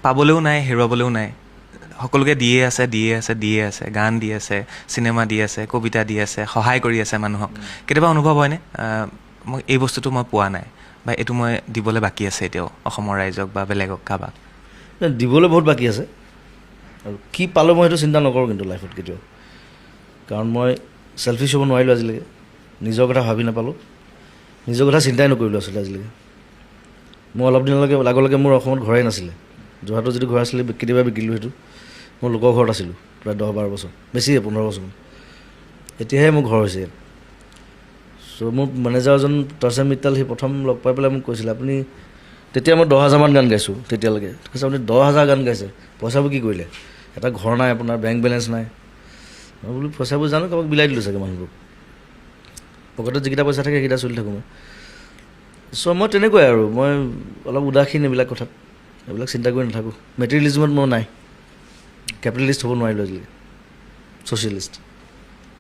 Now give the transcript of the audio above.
পাবলৈও নাই, হেৰুৱাবলৈও নাই। সকলোকে দিয়ে আছে, গান দি আছে, চিনেমা দি আছে, কবিতা দি আছে, সহায় কৰি আছে মানুহক। কেতিয়াবা অনুভৱ হয়নে মই এই বস্তুটো মই পোৱা নাই, বা এইটো মই দিবলৈ বাকী আছে এতিয়াও অসমৰ ৰাইজক বা বেলেগক কাৰোবাক? দিবলৈ বহুত বাকী আছে, আৰু কি পালোঁ মই সেইটো চিন্তা নকৰোঁ কিন্তু লাইফত কেতিয়াও। কাৰণ মই চেলফিছ হ'ব নোৱাৰিলোঁ আজিলৈকে, নিজৰ কথা ভাবি নাপালোঁ, নিজৰ কথা চিন্তাই নকৰিলোঁ আচলতে আজিলৈকে। মই অলপ দিনলৈকে আগলৈকে মোৰ অসমত ঘৰেই নাছিলে। যোৰহাটত যিটো ঘৰ আছিলে কেতিয়াবা বিকিলোঁ সেইটো। মই লোকৰ ঘৰত আছিলোঁ প্ৰায় 10-12 বছৰ, বেছিয়ে 15 বছৰ। এতিয়াহে মোৰ ঘৰ হৈছে। চ' মোৰ মেনেজাৰজন তৰ্চেম মিত্তাল, সি প্ৰথম লগ পাই পেলাই মোক কৈছিলে, আপুনি তেতিয়া মই 10,000 মান গান গাইছোঁ তেতিয়ালৈকে। কৈছে আপুনি 10,000 গান গাইছে, পইচাবোৰ কি কৰিলে? এটা ঘৰ নাই আপোনাৰ, বেংক বেলেঞ্চ নাই। মই বোলো পইচাবোৰ জানো কাৰোবাক বিলাই দিলোঁ চাগে মানুহবোৰক, পকেটত যিকেইটা পইচা থাকে সেইকেইটা চলি থাকোঁ মই। চ' মই তেনেকুৱাই আৰু, মই অলপ উদাসীন এইবিলাক কথাত, এইবিলাক চিন্তা কৰি নাথাকোঁ। মেটেৰিয়েলিজিমত মই নাই, কেপিটেলিষ্ট হ'ব নোৱাৰিলোঁ আজিলৈকে, ছ'চিয়েলিষ্ট।